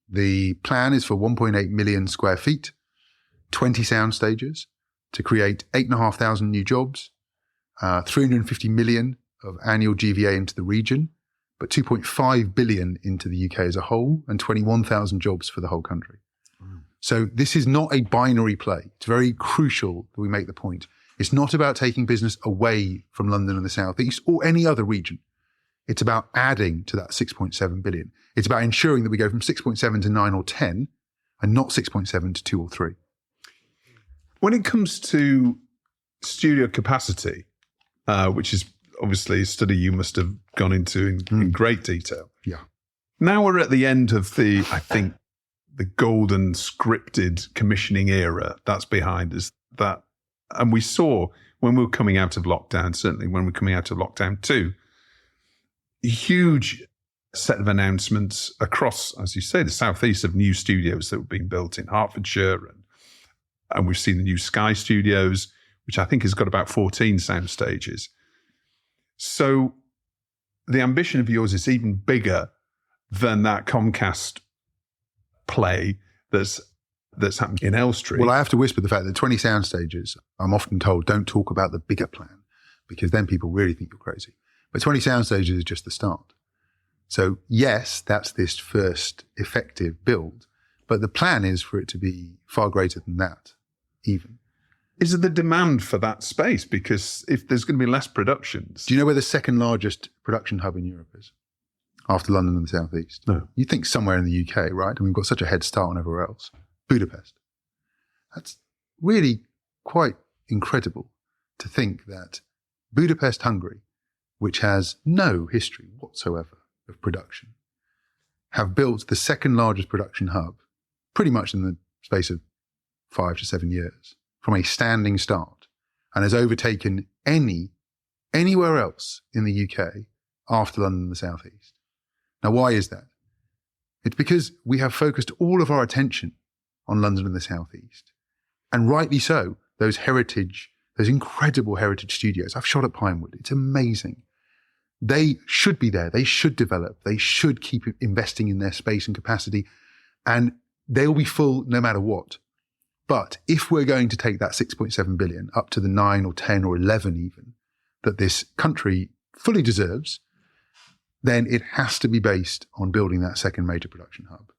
The plan is for 1.8 million square feet, 20 sound stages to create 8,500 new jobs, 350 million of annual GVA into the region, but 2.5 billion into the UK as a whole and 21,000 jobs for the whole country. So this is not a binary play. It's very crucial that we make the point. It's not about taking business away from London and the South East or any other region. It's about adding to that 6.7 billion. It's about ensuring that we go from 6.7 to 9 or 10 and not 6.7 to 2 or 3. When it comes to studio capacity, which is obviously a study you must have gone into in great detail. Yeah. Now we're at the end of the golden scripted commissioning era that's behind us. And we saw when we were coming out of lockdown, certainly when we're coming out of lockdown 2, a huge set of announcements across, as you say, the southeast of new studios that were being built in Hertfordshire. And we've seen the new Sky Studios, which I think has got about 14 sound stages. So the ambition of yours is even bigger than that Comcast play that's happened in Elstree. Well, I have to whisper the fact that 20 sound stages, I'm often told, don't talk about the bigger plan because then people really think you're crazy. But 20 sound stages is just the start. So yes, that's this first effective build, but the plan is for it to be far greater than that, even. Is it the demand for that space? Because if there's going to be less productions... Do you know where the second largest production hub in Europe is? After London and the South East? No. You think somewhere in the UK, right? And we've got such a head start on everywhere else. Budapest. That's really quite incredible to think that Budapest, Hungary, which has no history whatsoever of production, have built the second largest production hub pretty much in the space of 5 to 7 years from a standing start and has overtaken anywhere else in the UK after London and the South East. Now, why is that? It's because we have focused all of our attention on London and the South East. And rightly so, those incredible heritage studios. I've shot at Pinewood. It's amazing. They should be there. They should develop. They should keep investing in their space and capacity. And they'll be full no matter what. But if we're going to take that 6.7 billion up to the 9 or 10 or 11 even, that this country fully deserves, then it has to be based on building that second major production hub.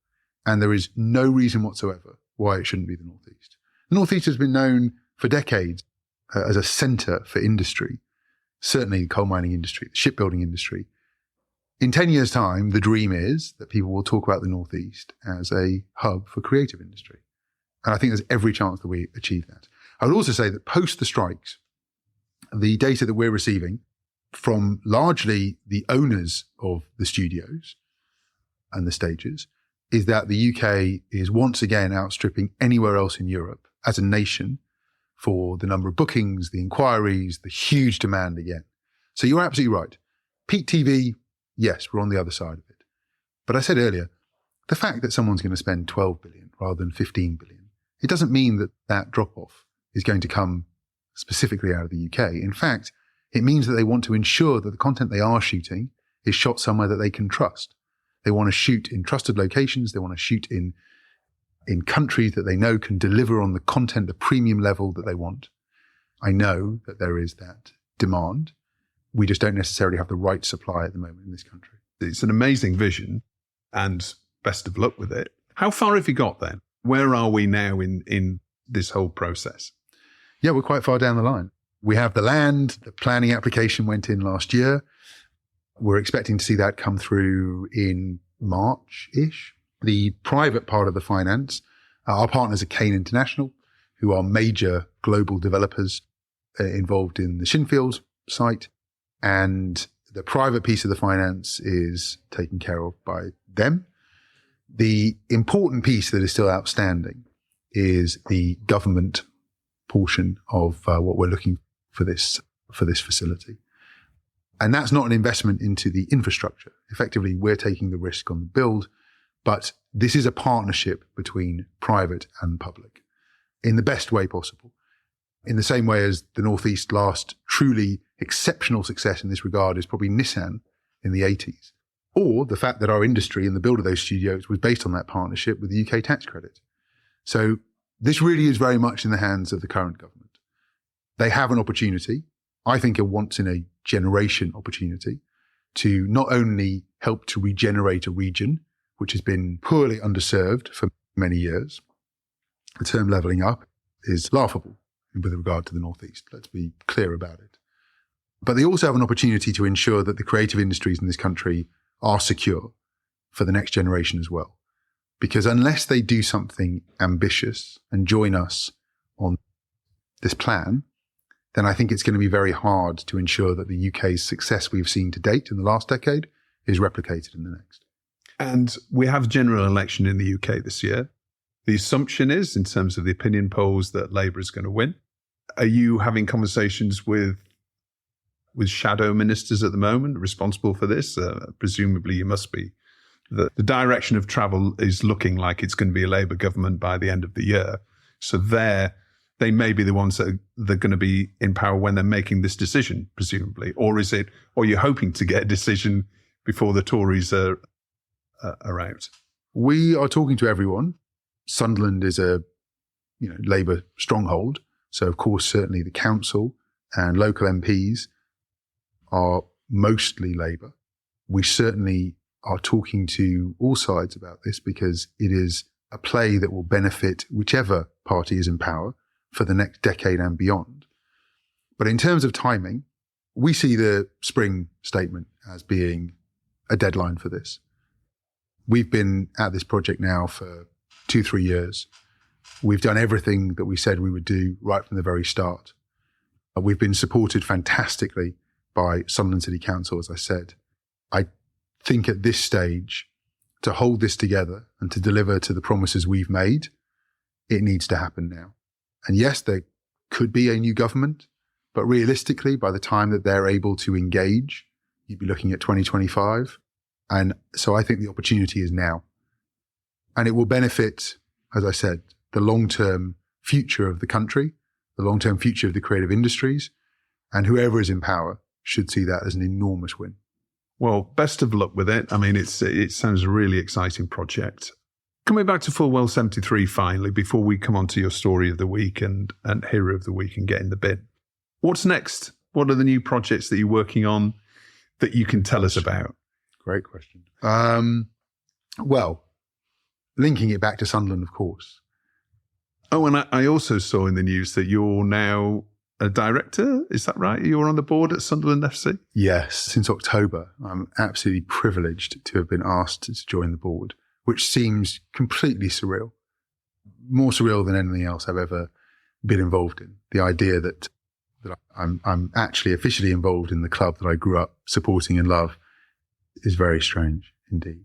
And there is no reason whatsoever why it shouldn't be the Northeast. The North East has been known for decades as a centre for industry, certainly the coal mining industry, the shipbuilding industry. In 10 years' time, the dream is that people will talk about the North East as a hub for creative industry. And I think there's every chance that we achieve that. I would also say that post the strikes, the data that we're receiving from largely the owners of the studios and the stages is that the UK is once again outstripping anywhere else in Europe as a nation for the number of bookings, the inquiries, the huge demand again. So you're absolutely right. Peak TV, yes, we're on the other side of it. But I said earlier, the fact that someone's going to spend 12 billion rather than 15 billion, it doesn't mean that that drop-off is going to come specifically out of the UK. In fact, it means that they want to ensure that the content they are shooting is shot somewhere that they can trust. They want to shoot in trusted locations. They want to shoot in countries that they know can deliver on the content, the premium level that they want. I know that there is that demand. We just don't necessarily have the right supply at the moment in this country. It's an amazing vision, and best of luck with it. How far have you got then? Where are we now in this whole process? Yeah, we're quite far down the line. We have the land, the planning application went in last year. We're expecting to see that come through in March-ish. The private part of the finance, our partners are Kane International, who are major global developers involved in the Shinfield site. And the private piece of the finance is taken care of by them. The important piece that is still outstanding is the government portion of what we're looking for this facility. And that's not an investment into the infrastructure. Effectively, we're taking the risk on the build, but this is a partnership between private and public in the best way possible. In the same way as the Northeast last truly exceptional success in this regard is probably Nissan in the 80s, or the fact that our industry and the build of those studios was based on that partnership with the UK tax credit. So this really is very much in the hands of the current government. They have an opportunity, I think a once in a generation opportunity, to not only help to regenerate a region which has been poorly underserved for many years. The term levelling up is laughable with regard to the Northeast. Let's be clear about it. But they also have an opportunity to ensure that the creative industries in this country are secure for the next generation as well. Because unless they do something ambitious and join us on this plan, then I think it's going to be very hard to ensure that the UK's success we've seen to date in the last decade is replicated in the next. And we have a general election in the UK this year. The assumption is, in terms of the opinion polls, that Labour is going to win. Are you having conversations with shadow ministers at the moment responsible for this? Presumably you must be. The direction of travel is looking like it's going to be a Labour government by the end of the year. So they may be the ones that are going to be in power when they're making this decision, presumably. Or you're hoping to get a decision before the Tories are out? We are talking to everyone. Sunderland is a Labour stronghold. So, of course, certainly the council and local MPs are mostly Labour. We certainly are talking to all sides about this because it is a play that will benefit whichever party is in power for the next decade and beyond. But in terms of timing, we see the spring statement as being a deadline for this. We've been at this project now for 2-3 years. We've done everything that we said we would do right from the very start. We've been supported fantastically by Sunderland City Council, as I said. I think at this stage, to hold this together and to deliver to the promises we've made, it needs to happen now. And yes, there could be a new government, but realistically, by the time that they're able to engage, you'd be looking at 2025. And so I think the opportunity is now. And it will benefit, as I said, the long-term future of the country, the long-term future of the creative industries, and whoever is in power should see that as an enormous win. Well, best of luck with it. I mean, it sounds a really exciting project. Coming back to Fulwell 73 finally, before we come on to your story of the week and hero of the week and get in the bin. What's next? What are the new projects that you're working on that you can tell us about? Great question. Well, linking it back to Sunderland, of course. Oh, and I also saw in the news that you're now a director. Is that right? You're on the board at Sunderland FC? Yes, since October. I'm absolutely privileged to have been asked to join the board, which seems completely surreal. More surreal than anything else I've ever been involved in. The idea that I'm actually officially involved in the club that I grew up supporting and love is very strange indeed.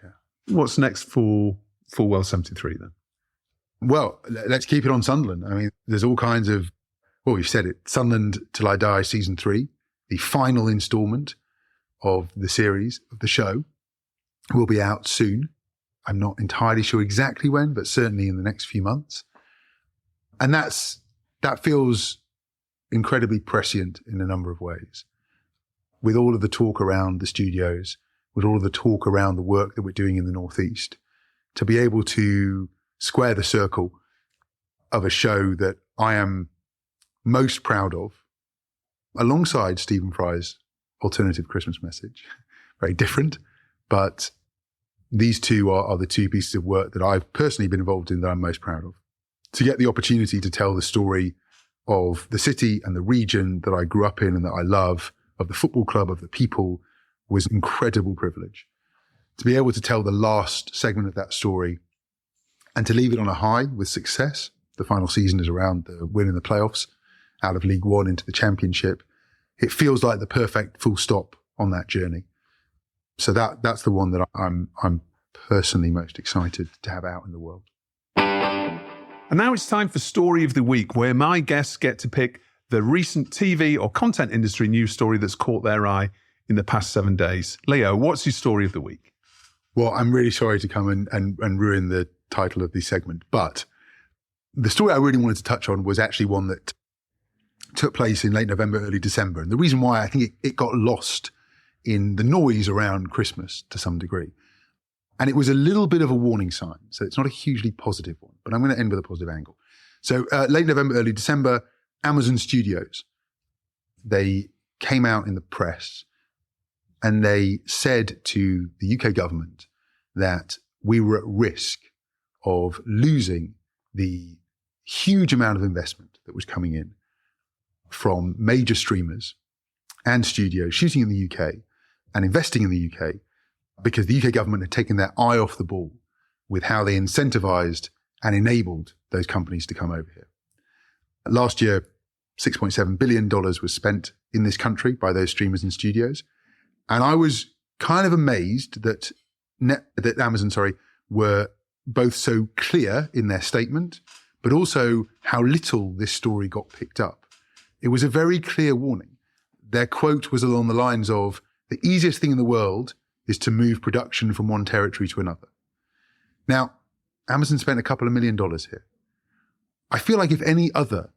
Yeah. What's next for Fulwell 73 then? Well, let's keep it on Sunderland. I mean, there's all kinds of, well, we've said it, Sunderland Till I Die Season 3, the final instalment of the series, of the show, will be out soon. I'm not entirely sure exactly when, but certainly in the next few months. And that feels incredibly prescient in a number of ways. With all of the talk around the studios, with all of the talk around the work that we're doing in the Northeast, to be able to square the circle of a show that I am most proud of, alongside Stephen Fry's alternative Christmas message. Very different, but these two are the two pieces of work that I've personally been involved in that I'm most proud of. To get the opportunity to tell the story of the city and the region that I grew up in and that I love, of the football club, of the people, was an incredible privilege. To be able to tell the last segment of that story and to leave it on a high with success. The final season is around the win in the playoffs, out of League One into the Championship. It feels like the perfect full stop on that journey. So that's the one that I'm personally most excited to have out in the world. And now it's time for Story of the Week, where my guests get to pick the recent TV or content industry news story that's caught their eye in the past 7 days. Leo, what's your Story of the Week? Well, I'm really sorry to come and ruin the title of the segment, but the story I really wanted to touch on was actually one that took place in late November, early December. And the reason why I think it got lost in the noise around Christmas to some degree. And it was a little bit of a warning sign. So it's not a hugely positive one, but I'm going to end with a positive angle. So late November, early December, Amazon Studios, they came out in the press and they said to the UK government that we were at risk of losing the huge amount of investment that was coming in from major streamers and studios shooting in the UK and investing in the UK, because the UK government had taken their eye off the ball with how they incentivized and enabled those companies to come over here. Last year, $6.7 billion was spent in this country by those streamers and studios. And I was kind of amazed that Amazon were both so clear in their statement, but also how little this story got picked up. It was a very clear warning. Their quote was along the lines of, the easiest thing in the world is to move production from one territory to another. Now, Amazon spent a couple of $1 million here. I feel like if any other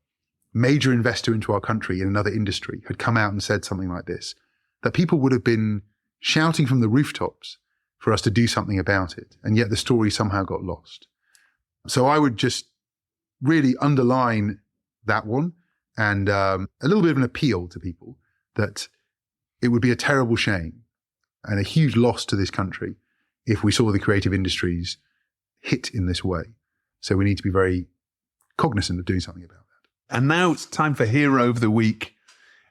major investor into our country in another industry had come out and said something like this, that people would have been shouting from the rooftops for us to do something about it. And yet the story somehow got lost. So I would just really underline that one and a little bit of an appeal to people that it would be a terrible shame and a huge loss to this country if we saw the creative industries hit in this way. So we need to be very cognizant of doing something about that. And now it's time for Hero of the Week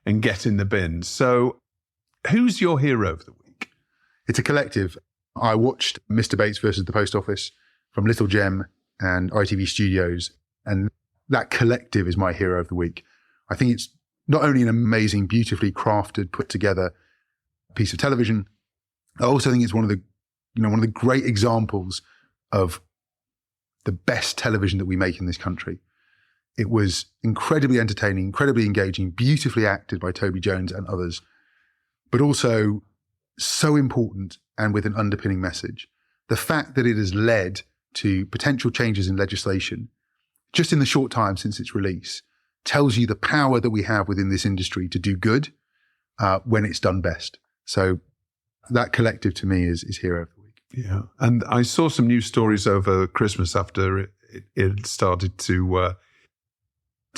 and Get in the Bin. So who's your hero of the week? It's a collective. I watched Mr. Bates versus the Post Office from Little Gem and ITV Studios, and that collective is my hero of the week. I think it's not only an amazing, beautifully crafted, put together piece of television, I also think it's one of the great examples of the best television that we make in this country. It was incredibly entertaining, incredibly engaging, beautifully acted by Toby Jones and others, but also so important and with an underpinning message. The fact that it has led to potential changes in legislation just in the short time since its release tells you the power that we have within this industry to do good when it's done best. So that collective to me is hero of the week. Yeah. And I saw some news stories over Christmas after it started to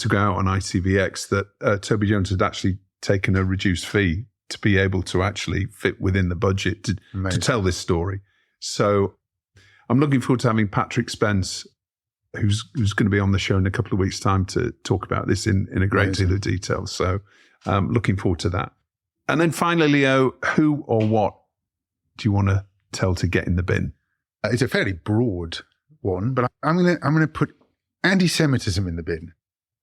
go out on ITVX that Toby Jones had actually taken a reduced fee to be able to actually fit within the budget to tell this story. So I'm looking forward to having Patrick Spence who's going to be on the show in a couple of weeks' time to talk about this in a great deal of detail. So looking forward to that. And then finally, Leo, who or what do you want to tell to get in the bin? It's a fairly broad one, but I'm gonna put anti-Semitism in the bin.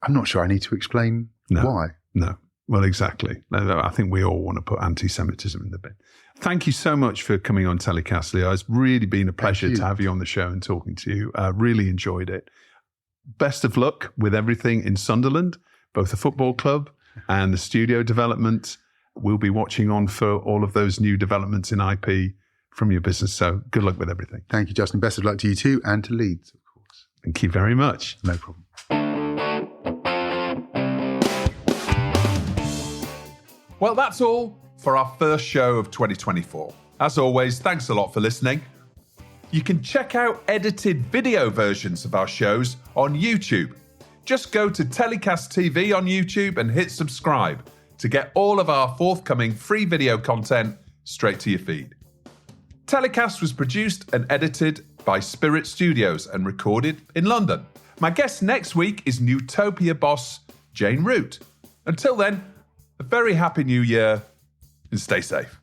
I'm not sure I need to explain why. No. Well, exactly. I think we all want to put anti-Semitism in the bin. Thank you so much for coming on Telecast, Leo. It's really been a pleasure to have you on the show and talking to you. Really enjoyed it. Best of luck with everything in Sunderland, both the football club and the studio development. We'll be watching on for all of those new developments in IP from your business. So good luck with everything. Thank you, Justin. Best of luck to you too, and to Leeds, of course. Thank you very much. No problem. Well, that's all for our first show of 2024. As always, thanks a lot for listening. You can check out edited video versions of our shows on YouTube. Just go to Telecast TV on YouTube and hit subscribe to get all of our forthcoming free video content straight to your feed. Telecast was produced and edited by Spirit Studios and recorded in London. My guest next week is Newtopia boss Jane Root. Until then, a very happy new year and stay safe.